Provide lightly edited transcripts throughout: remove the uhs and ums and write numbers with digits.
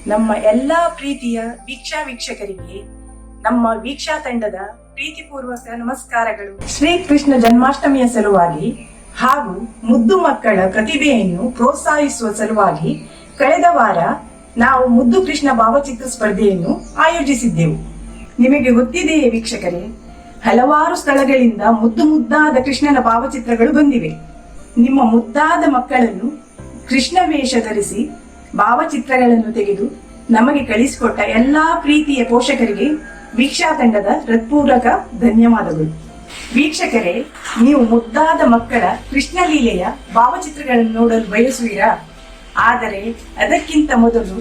ನಮ್ಮ ಎಲ್ಲಾ ಪ್ರೀತಿಯ ವೀಕ್ಷಾ ವೀಕ್ಷಕರಿಗೆ ನಮ್ಮ ವೀಕ್ಷಾ ತಂಡದ ಪ್ರೀತಿಪೂರ್ವಕ ನಮಸ್ಕಾರಗಳು. ಶ್ರೀ ಕೃಷ್ಣ ಜನ್ಮಾಷ್ಟಮಿಯ ಸಲುವಾಗಿ ಹಾಗೂ ಮುದ್ದು ಮಕ್ಕಳ ಪ್ರತಿಭೆಯನ್ನು ಪ್ರೋತ್ಸಾಹಿಸುವ ಸಲುವಾಗಿ ಕಳೆದ ವಾರ ನಾವು ಮುದ್ದು ಕೃಷ್ಣ ಭಾವಚಿತ್ರ ಸ್ಪರ್ಧೆಯನ್ನು ಆಯೋಜಿಸಿದ್ದೆವು. ನಿಮಗೆ ಗೊತ್ತಿದೆಯೇ ವೀಕ್ಷಕರೇ, ಹಲವಾರು ಸ್ಥಳಗಳಿಂದ ಮುದ್ದಾದ ಕೃಷ್ಣನ ಭಾವಚಿತ್ರಗಳು ಬಂದಿವೆ. ನಿಮ್ಮ ಮುದ್ದಾದ ಮಕ್ಕಳನ್ನು ಕೃಷ್ಣ ವೇಷ ಧರಿಸಿ ಭಾವಚಿತ್ರಗಳನ್ನು ತೆಗೆದು ನಮಗೆ ಕಳಿಸಿಕೊಟ್ಟ ಎಲ್ಲಾ ಪ್ರೀತಿಯ ಪೋಷಕರಿಗೆ ವೀಕ್ಷಾ ತಂಡದ ಹೃತ್ಪೂರ್ವಕ ಧನ್ಯವಾದಗಳು. ವೀಕ್ಷಕರೇ, ನೀವು ಮುದ್ದಾದ ಮಕ್ಕಳ ಕೃಷ್ಣ ಲೀಲೆಯ ಭಾವಚಿತ್ರಗಳನ್ನು ನೋಡಲು ಬಯಸುವಿರಾ? ಆದರೆ ಅದಕ್ಕಿಂತ ಮೊದಲು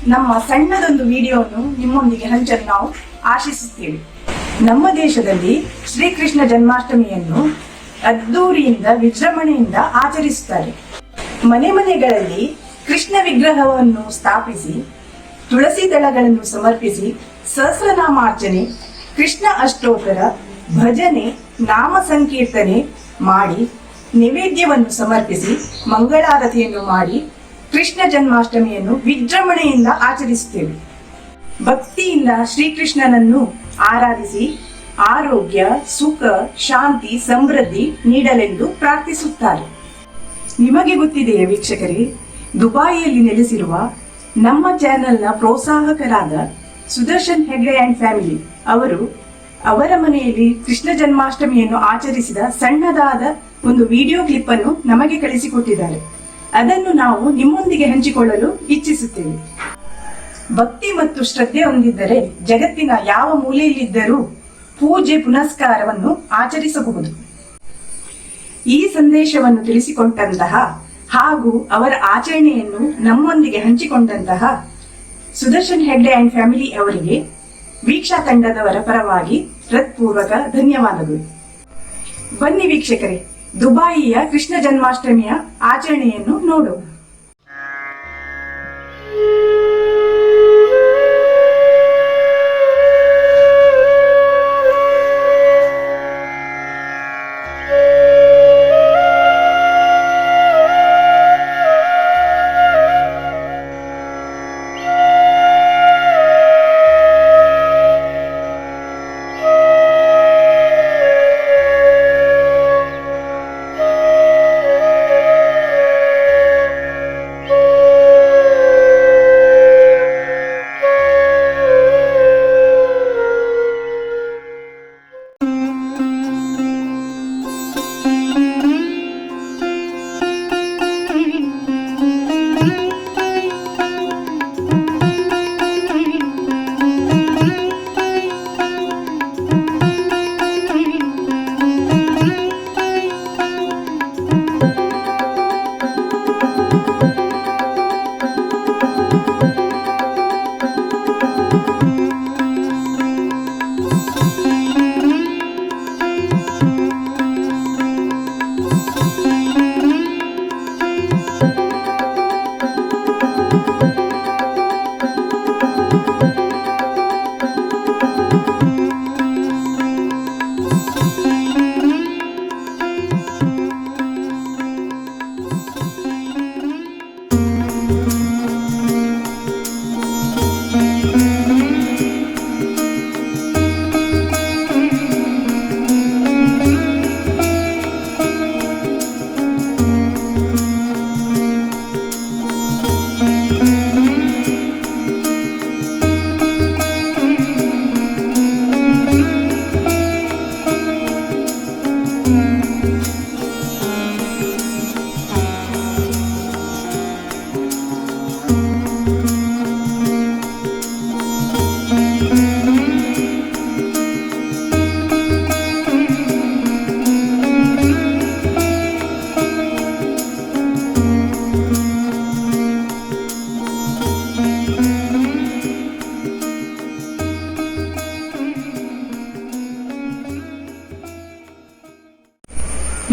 ನಮ್ಮ ಸಣ್ಣದೊಂದು ವಿಡಿಯೋವನ್ನು ನಿಮ್ಮೊಂದಿಗೆ ಹಂಚಲು ನಾವು ಆಶಿಸುತ್ತೇವೆ. ನಮ್ಮ ದೇಶದಲ್ಲಿ ಶ್ರೀಕೃಷ್ಣ ಜನ್ಮಾಷ್ಟಮಿಯನ್ನು ಅದ್ದೂರಿಯಿಂದ ವಿಜೃಂಭಣೆಯಿಂದ ಆಚರಿಸುತ್ತಾರೆ. ಮನೆ ಮನೆಗಳಲ್ಲಿ ಕೃಷ್ಣ ವಿಗ್ರಹವನ್ನು ಸ್ಥಾಪಿಸಿ ತುಳಸಿ ದಳಗಳನ್ನು ಸಮರ್ಪಿಸಿ ಸಹಸ್ರನಾಮಾರ್ಚನೆ, ಕೃಷ್ಣ ಅಷ್ಟೋತ್ತರ, ಭಜನೆ, ನಾಮ ಸಂಕೀರ್ತನೆ ಮಾಡಿ ನೈವೇದ್ಯವನ್ನು ಸಮರ್ಪಿಸಿ ಮಂಗಳಾರತಿಯನ್ನು ಮಾಡಿ ಕೃಷ್ಣ ಜನ್ಮಾಷ್ಟಮಿಯನ್ನು ವಿಜೃಂಭಣೆಯಿಂದ ಆಚರಿಸುತ್ತೇವೆ. ಭಕ್ತಿಯಿಂದ ಶ್ರೀಕೃಷ್ಣನನ್ನು ಆರಾಧಿಸಿ ಆರೋಗ್ಯ, ಸುಖ, ಶಾಂತಿ, ಸಮೃದ್ಧಿ ನೀಡಲೆಂದು ಪ್ರಾರ್ಥಿಸುತ್ತಾರೆ. ನಿಮಗೆ ಗೊತ್ತಿದೆಯೇ ವೀಕ್ಷಕರೇ, ದುಬಾಯಿಯಲ್ಲಿ ನೆಲೆಸಿರುವ ನಮ್ಮ ಚಾನೆಲ್ನ ಪ್ರೋತ್ಸಾಹಕರಾದ ಸುದರ್ಶನ್ ಹೆಗ್ಡೆ ಅಂಡ್ ಫ್ಯಾಮಿಲಿ ಅವರು ಅವರ ಮನೆಯಲ್ಲಿ ಕೃಷ್ಣ ಜನ್ಮಾಷ್ಟಮಿಯನ್ನು ಆಚರಿಸಿದ ಸಣ್ಣದಾದ ಒಂದು ವಿಡಿಯೋ ಕ್ಲಿಪ್ ಅನ್ನು ನಮಗೆ ಕಳಿಸಿಕೊಟ್ಟಿದ್ದಾರೆ. ಅದನ್ನು ನಾವು ನಿಮ್ಮೊಂದಿಗೆ ಹಂಚಿಕೊಳ್ಳಲು ಇಚ್ಛಿಸುತ್ತೇವೆ. ಭಕ್ತಿ ಮತ್ತು ಶ್ರದ್ಧೆ ಹೊಂದಿದ್ದರೆ ಜಗತ್ತಿನ ಯಾವ ಮೂಲೆಯಲ್ಲಿದ್ದರೂ ಪೂಜೆ ಪುನಸ್ಕಾರವನ್ನು ಆಚರಿಸಬಹುದು. ಈ ಸಂದೇಶವನ್ನು ತಿಳಿಸಿಕೊಟ್ಟಂತಹ ಹಾಗೂ ಅವರ ಆಚರಣೆಯನ್ನು ನಮ್ಮೊಂದಿಗೆ ಹಂಚಿಕೊಂಡಂತಹ ಸುದರ್ಶನ್ ಹೆಗ್ಡೆ ಅಂಡ್ ಫ್ಯಾಮಿಲಿ ಅವರಿಗೆ ವೀಕ್ಷಾ ತಂಡದವರ ಪರವಾಗಿ ಹೃತ್ಪೂರ್ವಕ ಧನ್ಯವಾದಗಳು. ಬನ್ನಿ ವೀಕ್ಷಕರೇ, ದುಬಾಯಿಯ ಕೃಷ್ಣ ಜನ್ಮಾಷ್ಟಮಿಯ ಆಚರಣೆಯನ್ನು ನೋಡೋಣ.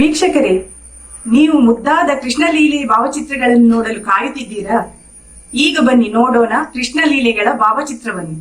ವೀಕ್ಷಕರೇ, ನೀವು ಮುದ್ದಾದ ಕೃಷ್ಣ ಲೀಲೆ ಭಾವಚಿತ್ರಗಳನ್ನು ನೋಡಲು ಕಾಯುತ್ತಿದ್ದೀರಾ? ಈಗ ಬನ್ನಿ ನೋಡೋಣ ಕೃಷ್ಣ ಲೀಲೆಗಳ ಭಾವಚಿತ್ರವನ್ನು.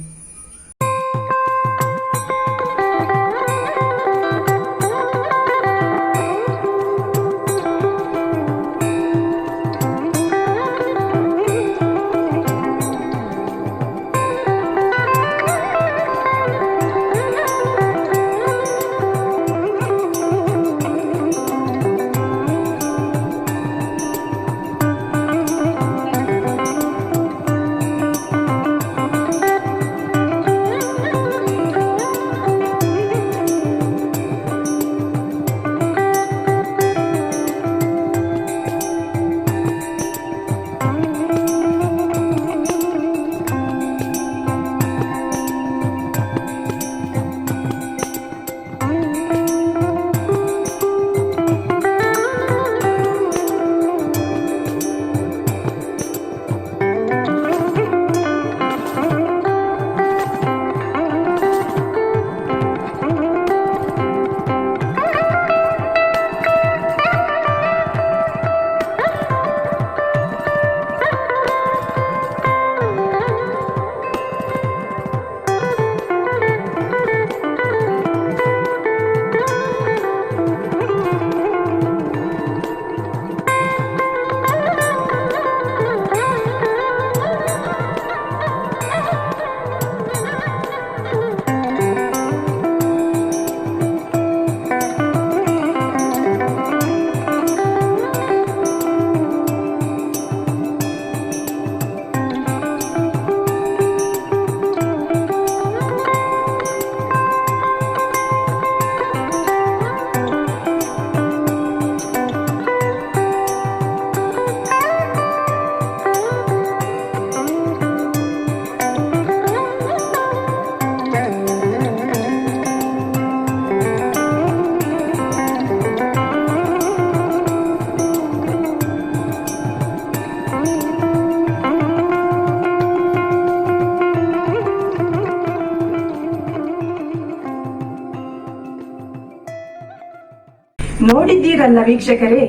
ನೋಡಿದಿರಲ್ಲ ವೀಕ್ಷಕರೇ,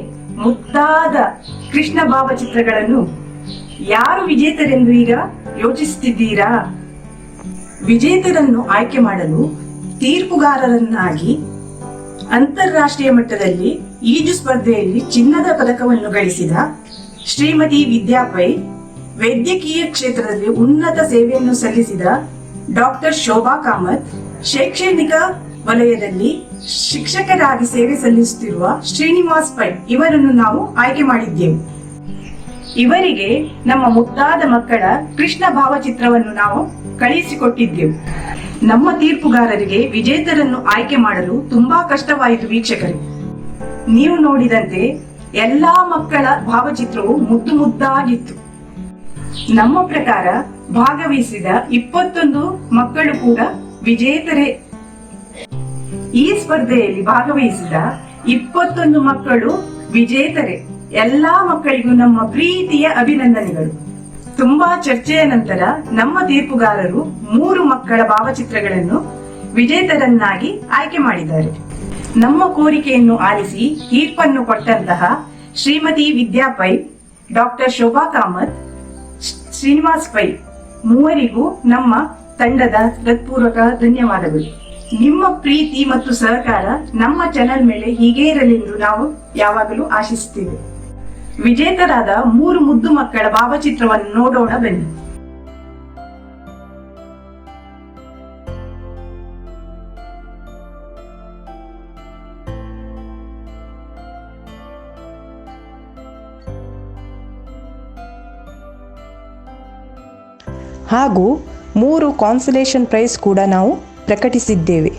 ಮುದ್ದಾದ ಕೃಷ್ಣ ಭಾವಚಿತ್ರಗಳನ್ನು. ಯಾರು ವಿಜೇತರೆಂದು ಈಗ ಯೋಚಿಸುತ್ತಿದ್ದೀರಾ? ವಿಜೇತರನ್ನು ಆಯ್ಕೆ ಮಾಡಲು ತೀರ್ಪುಗಾರರನ್ನಾಗಿ ಅಂತಾರಾಷ್ಟ್ರೀಯ ಮಟ್ಟದಲ್ಲಿ ಈಜು ಸ್ಪರ್ಧೆಯಲ್ಲಿ ಚಿನ್ನದ ಪದಕವನ್ನು ಗಳಿಸಿದ ಶ್ರೀಮತಿ ವಿದ್ಯಾ ಪೈ, ವೈದ್ಯಕೀಯ ಕ್ಷೇತ್ರದಲ್ಲಿ ಉನ್ನತ ಸೇವೆಯನ್ನು ಸಲ್ಲಿಸಿದ ಡಾಕ್ಟರ್ ಶೋಭಾ ಕಾಮತ್, ಶೈಕ್ಷಣಿಕ ವಲಯದಲ್ಲಿ ಶಿಕ್ಷಕರಾಗಿ ಸೇವೆ ಸಲ್ಲಿಸುತ್ತಿರುವ ಶ್ರೀನಿವಾಸ್ ಪೈ ಇವರನ್ನು ನಾವು ಆಯ್ಕೆ ಮಾಡಿದ್ದೆವು. ಇವರಿಗೆ ನಮ್ಮ ಮುದ್ದಾದ ಮಕ್ಕಳ ಕೃಷ್ಣ ಭಾವಚಿತ್ರವನ್ನು ನಾವು ಕಳುಹಿಸಿಕೊಟ್ಟಿದ್ದೆವು. ನಮ್ಮ ತೀರ್ಪುಗಾರರಿಗೆ ವಿಜೇತರನ್ನು ಆಯ್ಕೆ ಮಾಡಲು ತುಂಬಾ ಕಷ್ಟವಾಯಿತು ವೀಕ್ಷಕರೇ. ನೀವು ನೋಡಿದಂತೆ ಎಲ್ಲಾ ಮಕ್ಕಳ ಭಾವಚಿತ್ರವು ಮುದ್ದು ಮುದ್ದಾಗಿತ್ತು. ನಮ್ಮ ಪ್ರಕಾರ ಭಾಗವಹಿಸಿದ 21 ಮಕ್ಕಳು ಕೂಡ ವಿಜೇತರೇ. ಈ ಸ್ಪರ್ಧೆಯಲ್ಲಿ ಭಾಗವಹಿಸಿದ 21 ಮಕ್ಕಳು ವಿಜೇತರೇ. ಎಲ್ಲಾ ಮಕ್ಕಳಿಗೂ ನಮ್ಮ ಪ್ರೀತಿಯ ಅಭಿನಂದನೆಗಳು. ತುಂಬಾ ಚರ್ಚೆಯ ನಂತರ ನಮ್ಮ ತೀರ್ಪುಗಾರರು 3 ಮಕ್ಕಳ ಭಾವಚಿತ್ರಗಳನ್ನು ವಿಜೇತರನ್ನಾಗಿ ಆಯ್ಕೆ ಮಾಡಿದ್ದಾರೆ. ನಮ್ಮ ಕೋರಿಕೆಯನ್ನು ಆಲಿಸಿ ತೀರ್ಪನ್ನು ಕೊಟ್ಟಂತಹ ಶ್ರೀಮತಿ ವಿದ್ಯಾ ಪೈ, ಡಾಕ್ಟರ್ ಶೋಭಾ ಕಾಮತ್, ಶ್ರೀನಿವಾಸ್ ಪೈ ಮೂವರಿಗೂ ನಮ್ಮ ತಂಡದ ಹೃತ್ಪೂರ್ವಕ ಧನ್ಯವಾದಗಳು. ನಿಮ್ಮ ಪ್ರೀತಿ ಮತ್ತು ಸಹಕಾರ ನಮ್ಮ ಚಾನೆಲ್ ಮೇಲೆ ಹೀಗೆ ಇರಲೆಂದು ನಾವು ಯಾವಾಗಲೂ ಆಶಿಸುತ್ತೇವೆ. ವಿಜೇತರಾದ 3 ಮುದ್ದು ಮಕ್ಕಳ ಭಾವಚಿತ್ರವನ್ನು ನೋಡೋಣ ಬನ್ನಿ. ಹಾಗೂ 3 ಕಾನ್ಸಲೇಷನ್ ಪ್ರೈಸ್ ಕೂಡ ನಾವು ಪ್ರಕಟಿಸಿದ್ದೇವೆ.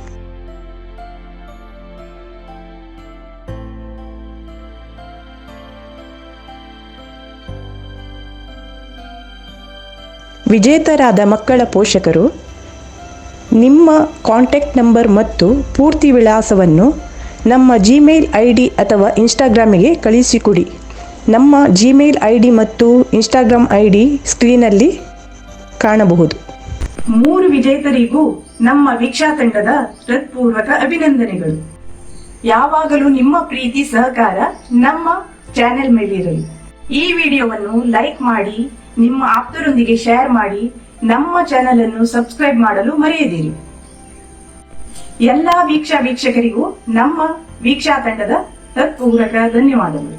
ವಿಜೇತರಾದ ಮಕ್ಕಳ ಪೋಷಕರು ನಿಮ್ಮ ಕಾಂಟ್ಯಾಕ್ಟ್ ನಂಬರ್ ಮತ್ತು ಪೂರ್ತಿ ವಿಳಾಸವನ್ನು ನಮ್ಮ ಜಿಮೇಲ್ ID ಅಥವಾ ಇನ್ಸ್ಟಾಗ್ರಾಮಿಗೆ ಕಳಿಸಿಕೊಡಿ. ನಮ್ಮ ಜಿಮೇಲ್ ID ಮತ್ತು ಇನ್ಸ್ಟಾಗ್ರಾಮ್ ID ಸ್ಕ್ರೀನಲ್ಲಿ ಕಾಣಬಹುದು. 3 ವಿಜೇತರಿಗೂ ನಮ್ಮ ವೀಕ್ಷಾ ತಂಡದ ಹೃತ್ಪೂರ್ವಕ ಅಭಿನಂದನೆಗಳು. ಯಾವಾಗಲೂ ನಿಮ್ಮ ಪ್ರೀತಿ ಸಹಕಾರ ನಮ್ಮ ಚಾನೆಲ್ ಮೇಲೆ ಇರಲಿ. ಈ ವಿಡಿಯೋವನ್ನು ಲೈಕ್ ಮಾಡಿ, ನಿಮ್ಮ ಆಪ್ತರೊಂದಿಗೆ ಶೇರ್ ಮಾಡಿ, ನಮ್ಮ ಚಾನೆಲ್ ಅನ್ನು ಸಬ್ಸ್ಕ್ರೈಬ್ ಮಾಡಲು ಮರೆಯದಿರಿ. ಎಲ್ಲಾ ವೀಕ್ಷಕರಿಗೂ ನಮ್ಮ ವೀಕ್ಷಾ ತಂಡದ ಹೃತ್ಪೂರ್ವಕ ಧನ್ಯವಾದಗಳು.